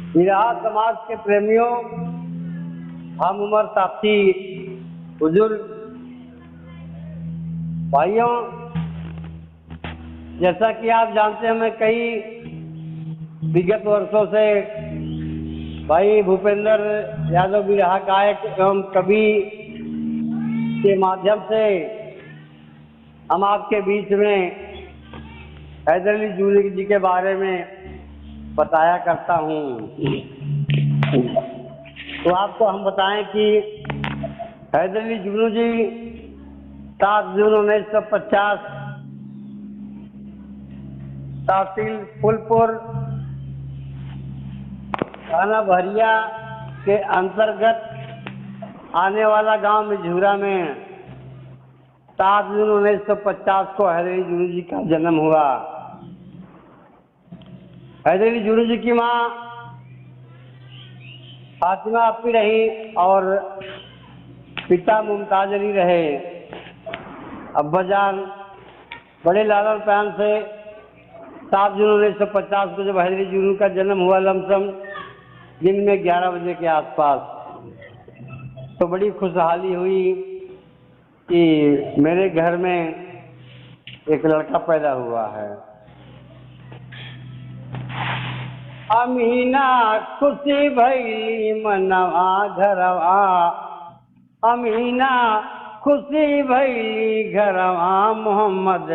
बिरहा समाज के प्रेमियों, हम उम्र साथी, बुजुर्ग भाइयों, जैसा कि आप जानते हैं, मैं कई विगत वर्षों से भाई भूपेंद्र यादव बिरहा गायक एवं कवि के माध्यम से हम आपके बीच में हैदर अली जूनू जी के बारे में बताया करता हूँ। तो आपको हम बताएं कि हैदर अली जूनू जी 7 जून 1950 तहसील फूलपुर थाना बहरिया के अंतर्गत आने वाला गांव मिझूरा में 7 जून 1950 को हैदर अली जूनू जी का जन्म हुआ। हैदर अली जूनू जी की माँ फातिमा अपी रही और पिता मुमताज अली रहे। अब्बाजान बड़े लालन प्यार से 7 जून 1950 को जब हैदर अली जूनू का जन्म हुआ, लमसम दिन में 11 बजे के आसपास, तो बड़ी खुशहाली हुई कि मेरे घर में एक लड़का पैदा हुआ है। अमीना खुशी भैली मनवा घरवा, अमीना खुशी भैली घरवा, मोहम्मद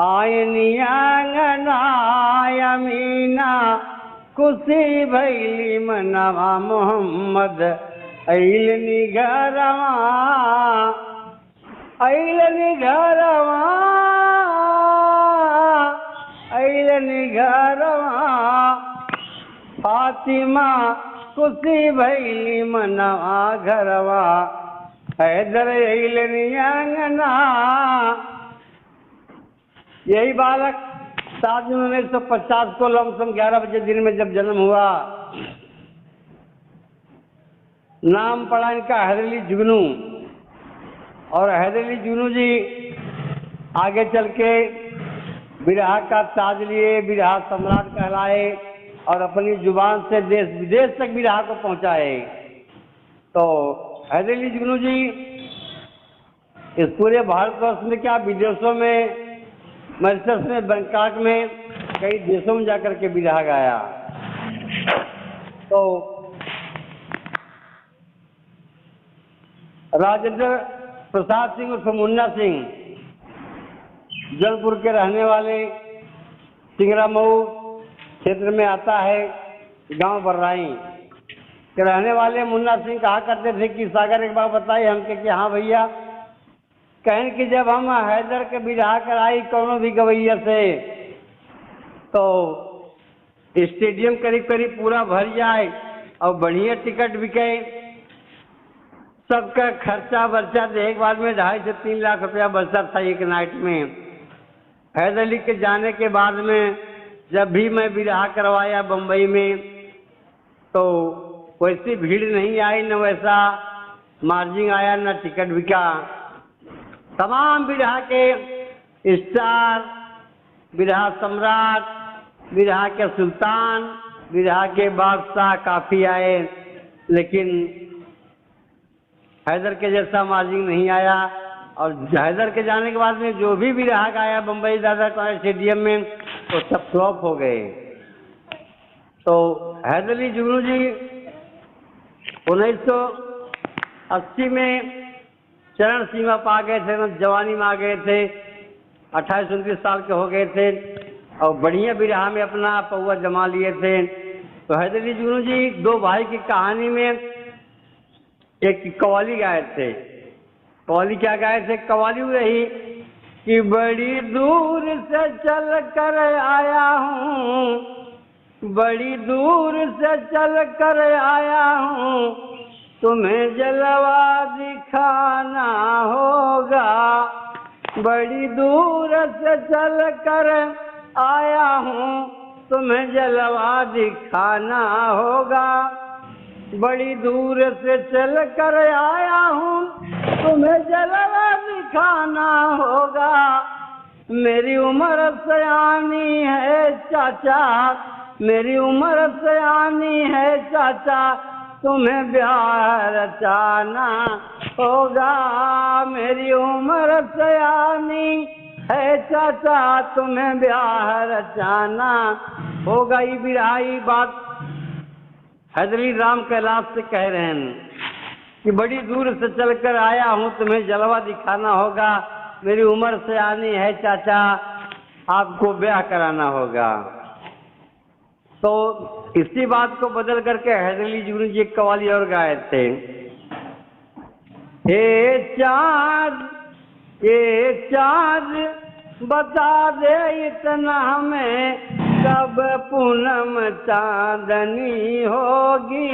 आयनी आंगना, अमीना खुशी भैली मनवा, मोहम्मद अइलनी घरवा, अइलनी घरवा, अइलनी घरवा, फातिमा खुशी भैली मनवा घरवा, हैदर अइलनी आंगना। यही बालक 7 जून 1950 को लमसम 11 बजे दिन में जब जन्म हुआ, नाम पड़ा इनका हैदर अली जुगनू। और हैदर अली जूनू जी आगे चल के बिरहा का ताज लिए, बिरहा सम्राट कहलाए और अपनी जुबान से देश विदेश तक बिरहा को पहुंचाए। तो हैदर अली जूनू जी इस पूरे भारतवर्ष में क्या, विदेशों में, मॉरिशस में, बैंकॉक में, कई देशों में जाकर के बिरहा गाया। तो राजेंद्र प्रसाद सिंह उर्फ मुन्ना सिंह जलपुर के रहने वाले, सिंगरा मऊ क्षेत्र में आता है, गांव बर्राई के रहने वाले मुन्ना सिंह कहा करते थे कि सागर एक बात बताइए हमके कि हाँ भैया, कहें कि जब हम हैदर के बिरहा कराई कोनो भी गवैया से तो स्टेडियम करीब करीब पूरा भर जाए और बढ़िया टिकट बिके, सबका खर्चा बर्चा एक बार में 2.5 से 3 लाख रुपया बचता था एक नाइट में। हैदर अली के जाने के बाद में जब भी मैं बिरहा करवाया बम्बई में, तो वैसी भीड़ नहीं आई, न वैसा मार्जिन आया, न टिकट बिका। तमाम बिरहा के स्टार, बिरहा सम्राट, बिरहा के सुल्तान, बिरहा के बादशाह काफी आए, लेकिन हैदर के जैसा मार्जिन नहीं आया। और हैदर के जाने के बाद में जो भी बिरहा गाया बम्बई दादा स्टेडियम में, तो सब फ्लॉप हो गए। तो हैदर अली जूनू जी 1980 में चरण सीमा पा गए थे, जवानी में आ गए थे, 28-29 साल के हो गए थे और बढ़िया बिरहा में अपना पौवा जमा लिए थे। तो हैदर अली जूनू जी 2 भाई की कहानी में एक कव्वाली गाए थे। कव्वाली क्या गाए थे? कव्वाली रही कि बड़ी दूर से चल कर आया हूँ, बड़ी दूर से चल कर आया हूँ, तुम्हें जलवा दिखाना होगा, बड़ी दूर से चल कर आया हूँ, तुम्हें जलवा दिखाना होगा, बड़ी दूर से चल कर आया हूँ, तुम्हें जलवा दिखाना होगा, मेरी उम्र सयानी है चाचा, मेरी उम्र सयानी है चाचा, तुम्हें ब्याह रचाना होगा। मेरी उम्र सयानी है चाचा, तुम्हें ब्याह रचाना होगा। ये बिरहाई बात हैदरी राम कैलाश से कह रहे हैं कि बड़ी दूर से चलकर आया हूँ, तुम्हें जलवा दिखाना होगा। मेरी उम्र से आनी है चाचा, आपको ब्याह कराना होगा। तो इसी बात को बदल करके हैदरी जुगनू जी एक कवाली और गाए थे। हे चाँद बता दे इतना हमें, कब पूनम चांदनी होगी।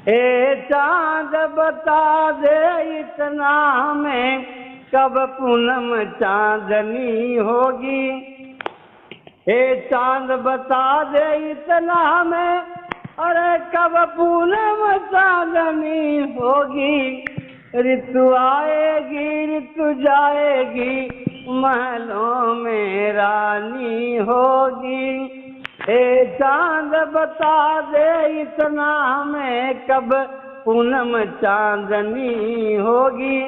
हे चाँद बता दे इतना हमें, कब पूनम चांदनी होगी। हे चाँद बता दे इतना हमें, अरे कब पूनम चांदनी होगी। ऋतु आएगी ऋतु जाएगी, महलों में रानी होगी। हे चाँद बता दे इतना हमें, कब पूनम चांदनी होगी।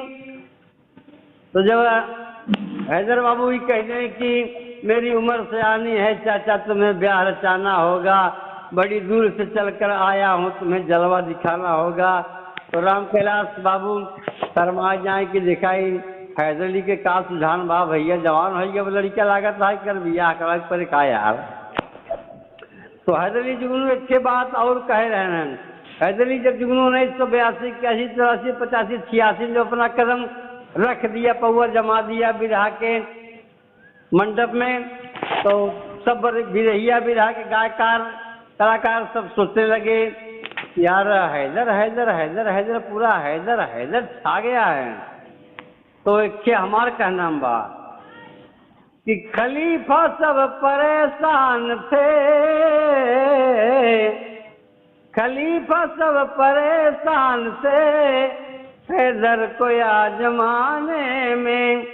तो जब हैदर बाबू ही कहते हैं कि मेरी उम्र से आनी है चाचा, तुम्हें ब्याह रचाना होगा। बड़ी दूर से चलकर आया हूँ, तुम्हें जलवा दिखाना होगा। तो राम कैलाश बाबू शर्मा जाए कि दिखाई हैदर अली के का सुझान बा, भैया जवान है, अब लड़का लागत है कर बियाह करा पर का यार। तो हैदर अली जुगनू एक के बात और कह रहे हैं। हैदर अली जब जुगनू 1982, 81, 83, 85, 86 में अपना कदम रख दिया, पौवा जमा दिया बिरहा के मंडप में, तो सब बिरहिया बिरहा के गायकार कलाकार सब सोचने लगे यार हैदर हैदर हैदर हैदर पूरा हैदर हैदर छा गया है। तो एक हमार कहना बा कि खलीफा सब परेशान थे, खलीफा सब परेशान थे हैदर को आजमाने में।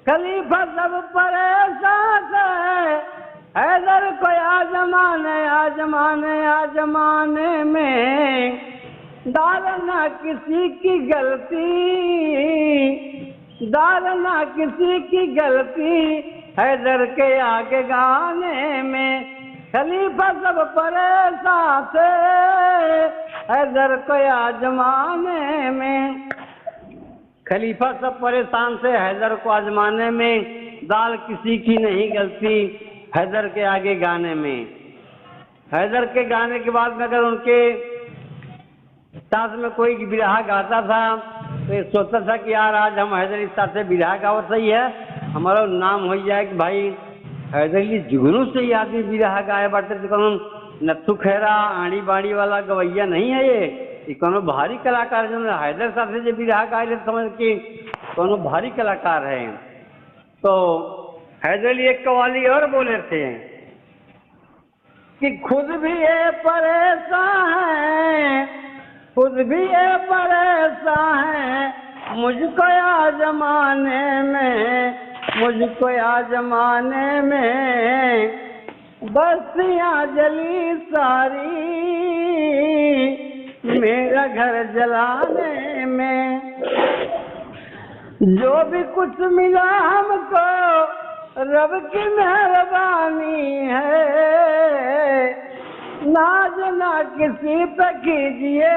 खलीफा सब परेशान थे हैदर को आजमाने में। डालना किसी की गलती, डालना किसी की गलती हैदर के आगे गाने में। खलीफा सब परेशान थे हैदर को आजमाने में। खलीफा सब परेशान थे हैदर को आजमाने में। दाल किसी की नहीं गलती हैदर के आगे गाने में। हैदर के गाने के बाद में अगर उनके साथ में कोई बिरहा गाता था तो ये सोचता था कि यार आज हम हैदर अली साथ से बिरहा गाओ, सही है, हमारा नाम हो जाए कि भाई हैदर अली जुगनू से ही आदमी बिरहा गाए बाटे। तो कौन नत्थु खैरा आड़ी बाड़ी वाला गवैया नहीं है, ये कोनो भारी कलाकार जो हैदर साथ से जो बिरहा गाए समझ के कोनो भारी कलाकार है। तो हैदर अली एक कवाली और बोले थे कि खुद भी ये परेशान है, खुद भी ये परेशान है मुझको आजमाने में, मुझको आजमाने में। बस्तियाँ जली सारी मेरा घर जलाने में। जो भी कुछ मिला हमको रब की मेहरबानी है। नाज ना किसी पे कीजिए,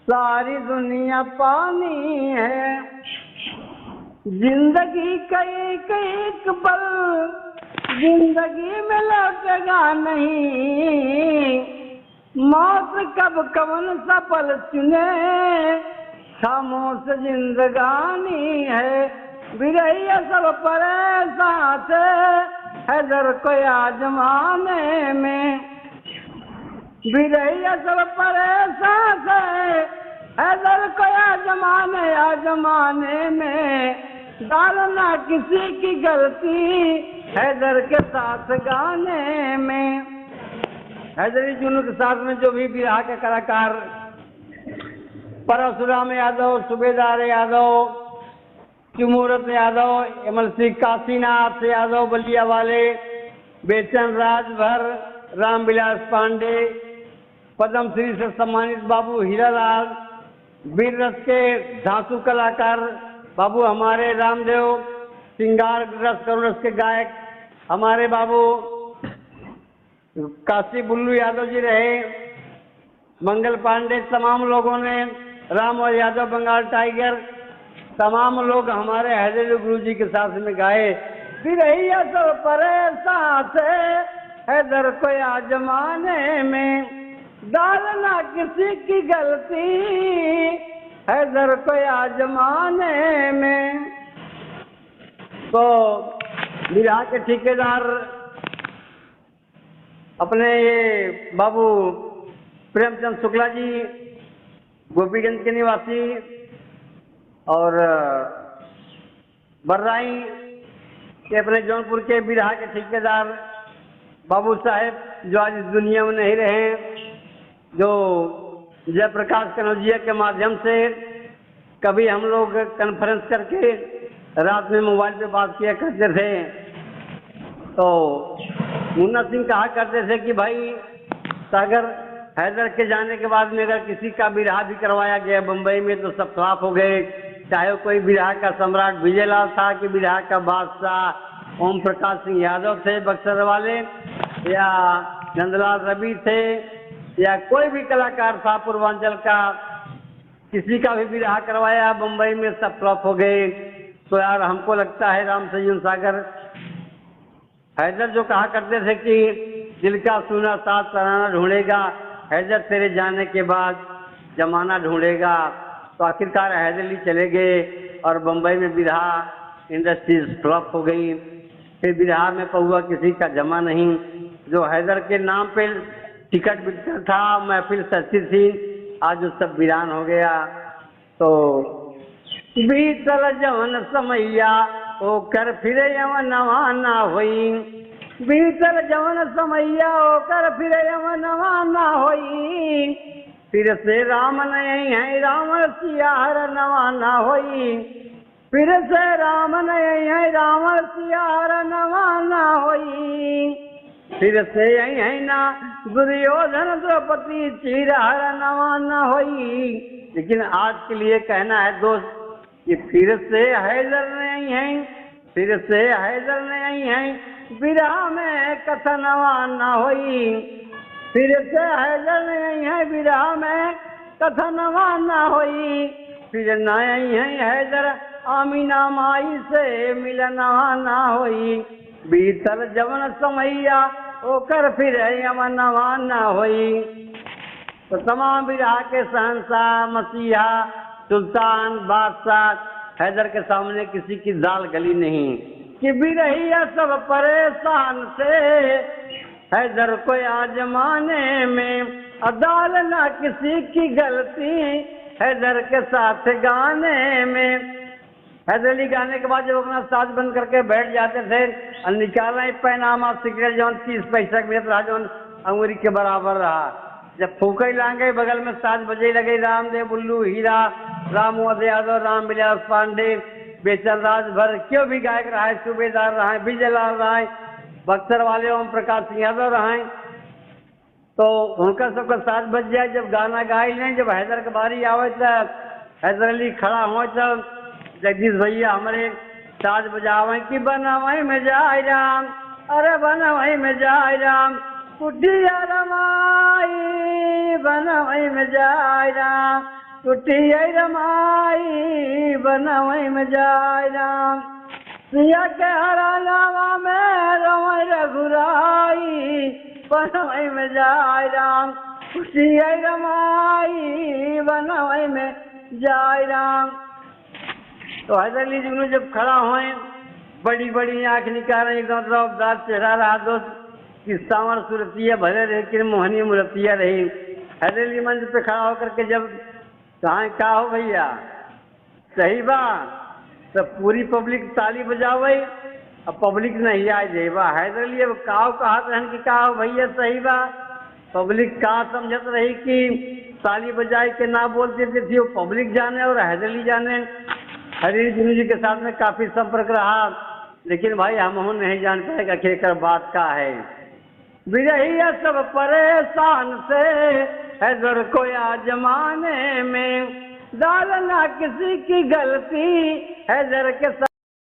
सारी दुनिया पानी है। जिंदगी कई कई पल जिंदगी में लौटेगा नहीं। मौत कब कवन सा पल चुने, खामोश जिंदगानी है। बिरहिया सब परेशान थे हैदर को आजमाने में। बिरहिया सब परेशान थे हैदर को आजमाने में। डालना किसी की गलती हैदर के साथ गाने में। हैदर अली जुगनू के साथ में जो भी बिरहा के कलाकार परशुराम यादव, सूबेदार यादव, चुमूरत यादव, एमएलसी काशीनाथ यादव बलिया वाले, बेचन राजभर, रामविलास पांडे, पद्म श्री से सम्मानित बाबू हीरालाल, वीर रस के धांसू कलाकार बाबू हमारे रामदेव, श्रृंगार रस करुण रस के गायक हमारे बाबू काशी बुल्लू यादव जी रहे, मंगल पांडे, तमाम लोगों ने, राम और यादव बंगाल टाइगर, तमाम लोग हमारे हैदर गुरु जी के साथ में गाए। बिरहिया सब परेशान से हैदर को आजमाने में, डालना किसी की गलती हैदर को आजमाने में। तो बिरहा के ठेकेदार अपने ये बाबू प्रेमचंद शुक्ला जी, गोपीगंज के निवासी, और बर्राई के अपने जौनपुर के बिरहा के ठेकेदार बाबू साहेब, जो आज इस दुनिया में नहीं रहे, जो जयप्रकाश कनौजिया के माध्यम से कभी हम लोग कॉन्फ्रेंस करके रात में मोबाइल पे बात किया करते थे। तो मुन्ना सिंह कहा करते थे कि भाई सागर हैदर के जाने के बाद में अगर किसी का बिरहा भी करवाया गया बम्बई में तो सब खिलाफ हो गए, चाहे कोई बिरहा का सम्राट विजयलाल था कि बिरहा का बादशाह ओम प्रकाश सिंह यादव थे बक्सर वाले, या नंदलाल रवि थे, या कोई भी कलाकार था पूर्वांचल का, किसी का भी बिरहा करवाया बम्बई में सब फ्लॉप हो गए। तो यार हमको लगता है राम सैयद सागर हैदर जो कहा करते थे कि दिल का सुना साथ तराना ढूंढेगा, हैदर तेरे जाने के बाद जमाना ढूंढेगा। तो आखिरकार हैदर अली चले गए और बम्बई में बिरहा इंडस्ट्रीज फ्लॉप हो गई। फिर बिरहा में पहुआ किसी का जमा नहीं। जो हैदर के नाम पे टिकट बिकता था, महफिल सस्ती थी, आज वो सब वीरान हो गया। तो बीतल जवन समैया ओकर फिरे यवन नवाना होई, बीतल जवन समैया ओकर फिरे यवन नवाना होई, फिर से राम नहीं है रावण सियार नवाना होई, फिर से राम नहीं है रावण सियार नवाना होई, फिर से यही है ना दुर्योधन द्रौपदी चीरहर नवाना होई। लेकिन आज के लिए कहना है दोस्त कि फिर से हैदर नहीं है, फिर से हैदर नहीं है, बिरहा में कथा नवाना होई, फिर से हैदर नहीं है, बिरहा में कथा नवाना होई, फिर नहीं है हैदर आमीना माई से मिलना ना होई, बीतल जवन समैया ओकर फिर यमन नवाना होई। तो तमाम बिरहा के शहंशाह, मसीहा, सुल्तान, बादशाह हैदर के सामने किसी की दाल गली नहीं कि बिरहिया सब परेशान से हैदर को आजमाने में, अदाल ना किसी की गलती हैदर के साथ गाने में। हैदर अली गाने के बाद जब अपना साज बंद करके बैठ जाते थे और निकाला पैनामा सिगरेट जो 30 पैसा मिलत रहा, जो अंगूरी के बराबर रहा। जब फूके लांगे बगल में साज बजे लगे, रामदेव, बुल्लू, हीरा, राम यादव, रामविलास पांडे, बेचन राजभर, क्यों भी गायक रहा है, सूबेदार रहा है, विजयलाल रहा है, बक्सर वाले ओम प्रकाश सिंह यादव रहा है, तो उनका सबका साज बज जाए। जब गाना गाई नहीं, जब हैदर के बारी आवे तो हैदर अली खड़ा हो तो जगदीश भैया हमारे साज बजावे कि बनवाई में जाए राम, अरे बनवाई में जाए राम, कुटिया रमाई बनवाई में जाए राम, कुटिया रमाई बनवाई में जाए राम, सिया के हरा लावा में रमाई रघुराई बनवाई में जाए राम, कुटिया रमाई बनवाई में जाए राम। तो हैदर अली जी जब खड़ा हुए, बड़ी बड़ी आंख निकाले, एकदम रौबदार चेहरा रहा दोस्त कि सांवर सूरतिया भले रहे कि मोहनी मूर्तिया रही। हैदर अली मंच पे खड़ा होकर के जब कहा हो भैया सही बा, तो पूरी पब्लिक ताली बजावे, अब पब्लिक नहीं आ जाएबा। हैदर अली अब काव कहत रहन कि का हो भैया सही बा, पब्लिक का समझत रही कि ताली बजाए के ना बोलते थे, वो पब्लिक जाने और हैदर अली जाने। हैदर अली जी के साथ में काफी संपर्क रहा, लेकिन भाई हम नहीं जान पाए कि आखिर बात का है। बिरहिया सब परेशान से है दर को या जमाने में, डालना किसी की गलती है दर के